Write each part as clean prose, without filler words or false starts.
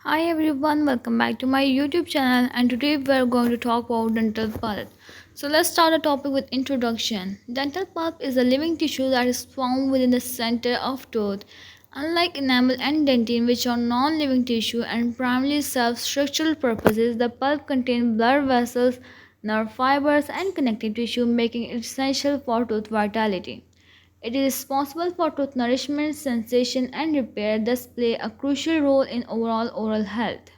Hi everyone, welcome back to my YouTube channel and today we are going to talk about dental pulp. So let's start the topic with introduction. Dental pulp is a living tissue that is found within the center of tooth. Unlike enamel and dentine which are non-living tissue and primarily serve structural purposes, the pulp contains blood vessels, nerve fibers and connective tissue making it essential for tooth vitality. It is responsible for tooth nourishment, sensation, and repair, thus play a crucial role in overall oral health.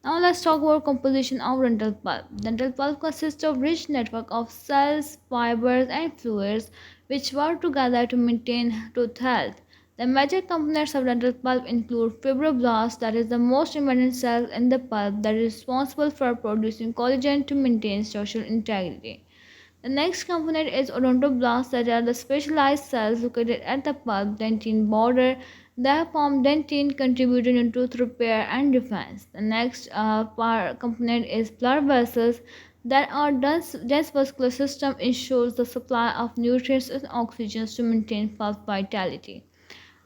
Now let's talk about composition of dental pulp. Dental pulp consists of rich network of cells, fibers, and fluids which work together to maintain tooth health. The major components of dental pulp include fibroblasts, that is the most important cell in the pulp that is responsible for producing collagen to maintain structural integrity. The next component is odontoblasts that are the specialized cells located at the pulp dentine border that form dentine contributing to tooth repair and defense. The next component is blood vessels that are dense vascular system ensures the supply of nutrients and oxygen to maintain pulp vitality.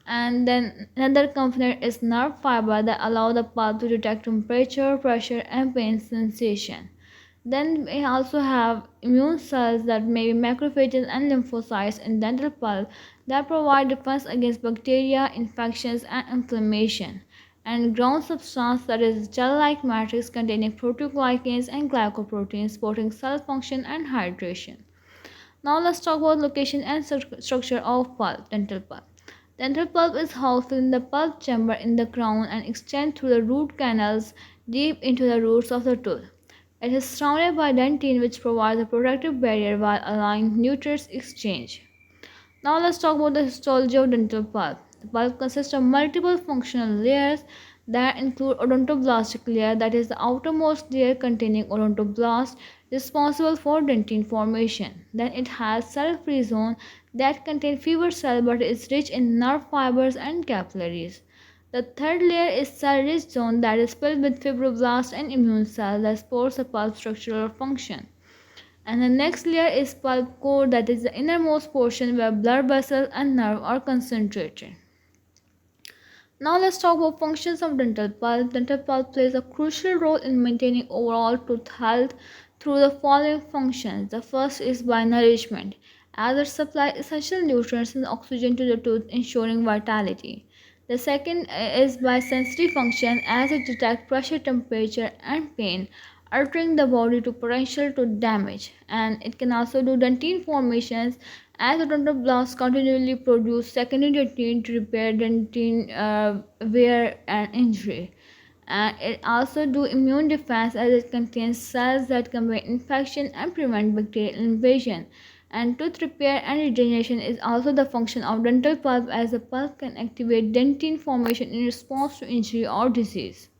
And then another component is nerve fiber that allow the pulp to detect temperature, pressure, and pain sensation. Then we also have immune cells that may be macrophages and lymphocytes in dental pulp that provide defense against bacteria, infections, and inflammation. And ground substance that is gel-like matrix containing proteoglycans and glycoproteins supporting cell function and hydration. Now let's talk about location and structure of pulp, dental pulp. Dental pulp is housed within the pulp chamber in the crown and extends through the root canals deep into the roots of the tooth. It is surrounded by dentine which provides a protective barrier while allowing nutrients exchange. Now let's talk about the histology of dental pulp. The pulp consists of multiple functional layers that include odontoblastic layer, that is the outermost layer containing odontoblast responsible for dentine formation. Then it has cell-free zone that contain fewer cells but is rich in nerve fibers and capillaries. The third layer is cell-rich zone that is filled with fibroblasts and immune cells that supports the pulp structural function. And the next layer is pulp core, that is the innermost portion where blood vessels and nerve are concentrated. Now let's talk about functions of dental pulp. Dental pulp plays a crucial role in maintaining overall tooth health through the following functions. The first is by nourishment, as it supplies essential nutrients and oxygen to the tooth, ensuring vitality. The second is by sensory function, as it detects pressure, temperature, and pain, altering the body to potential to damage. And it can also do dentine formations, as odontoblasts continually produce secondary dentine to repair dentine wear and injury. And it also do immune defense, as it contains cells that combat infection and prevent bacterial invasion. And tooth repair and regeneration is also the function of dental pulp, as the pulp can activate dentine formation in response to injury or disease.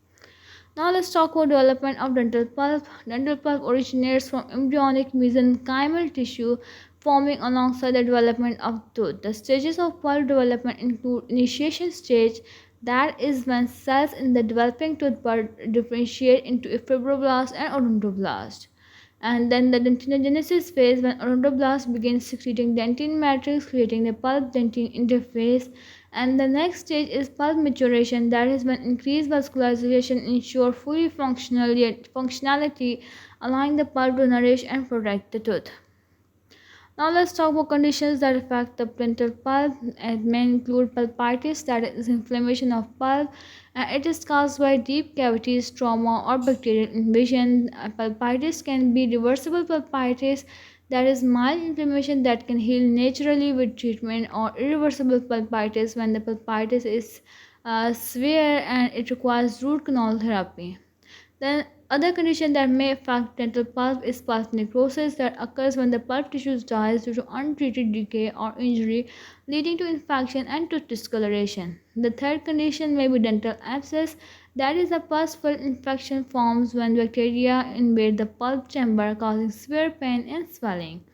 Now let's talk about development of dental pulp. Dental pulp originates from embryonic mesenchymal tissue forming alongside the development of tooth. The stages of pulp development include initiation stage, that is when cells in the developing tooth bud differentiate into a fibroblast and odontoblast. And then the dentinogenesis phase, when odontoblasts begin secreting dentine matrix creating the pulp dentine interface. And the next stage is pulp maturation, that is when increased vascularization ensures fully functionality, allowing the pulp to nourish and protect the tooth. Now let's talk about conditions that affect the dental pulp. It may include pulpitis, that is inflammation of pulp, and it is caused by deep cavities, trauma, or bacterial invasion. Pulpitis can be reversible pulpitis, that is mild inflammation that can heal naturally with treatment, or irreversible pulpitis when the pulpitis is severe and it requires root canal therapy. Then other condition that may affect dental pulp is pulp necrosis, that occurs when the pulp tissue dies due to untreated decay or injury, leading to infection and tooth discoloration. The third condition may be dental abscess, that is a pus-filled infection forms when bacteria invade the pulp chamber causing severe pain and swelling.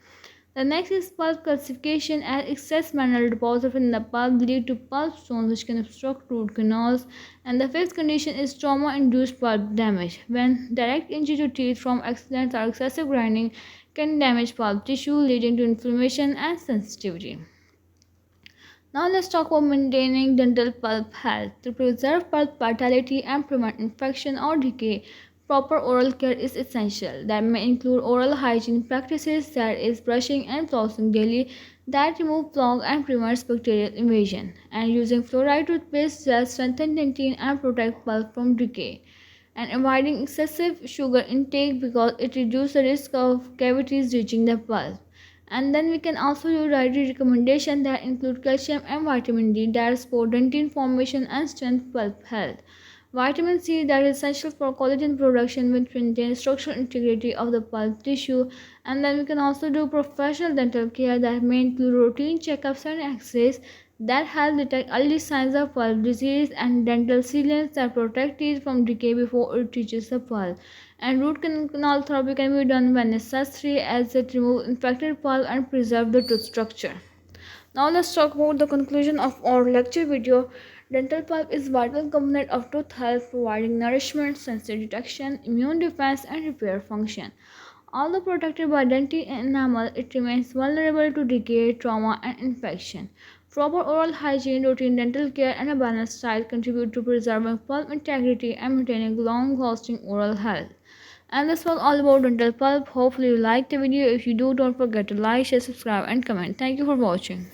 The next is pulp calcification, as excess mineral deposit in the pulp lead to pulp stones which can obstruct root canals. And the fifth condition is trauma-induced pulp damage, when direct injury to teeth from accidents or excessive grinding can damage pulp tissue, leading to inflammation and sensitivity. Now let's talk about maintaining dental pulp health. To preserve pulp vitality and prevent infection or decay, proper oral care is essential. That may include oral hygiene practices, that is brushing and flossing daily, that remove plaque and prevents bacterial invasion, and using fluoride toothpaste that strengthen dentin and protect pulp from decay, and avoiding excessive sugar intake because it reduces the risk of cavities reaching the pulp. And then we can also do dietary recommendation that include calcium and vitamin D that support dentin formation and strength pulp health. Vitamin C that is essential for collagen production which maintains structural integrity of the pulp tissue. And then we can also do professional dental care that may include routine checkups and x-rays that help detect early signs of pulp disease, and dental sealants that protect teeth from decay before it reaches the pulp. And root canal therapy can be done when necessary as it removes infected pulp and preserves the tooth structure. Now let's talk about the conclusion of our lecture video. Dental pulp is vital component of tooth health, providing nourishment, sensory detection, immune defense, and repair function. Although protected by dentin enamel, it remains vulnerable to decay, trauma, and infection. Proper oral hygiene, routine dental care, and a balanced diet contribute to preserving pulp integrity and maintaining long-lasting oral health. And this was all about dental pulp. Hopefully you liked the video. If you do, don't forget to like, share, subscribe, and comment. Thank you for watching.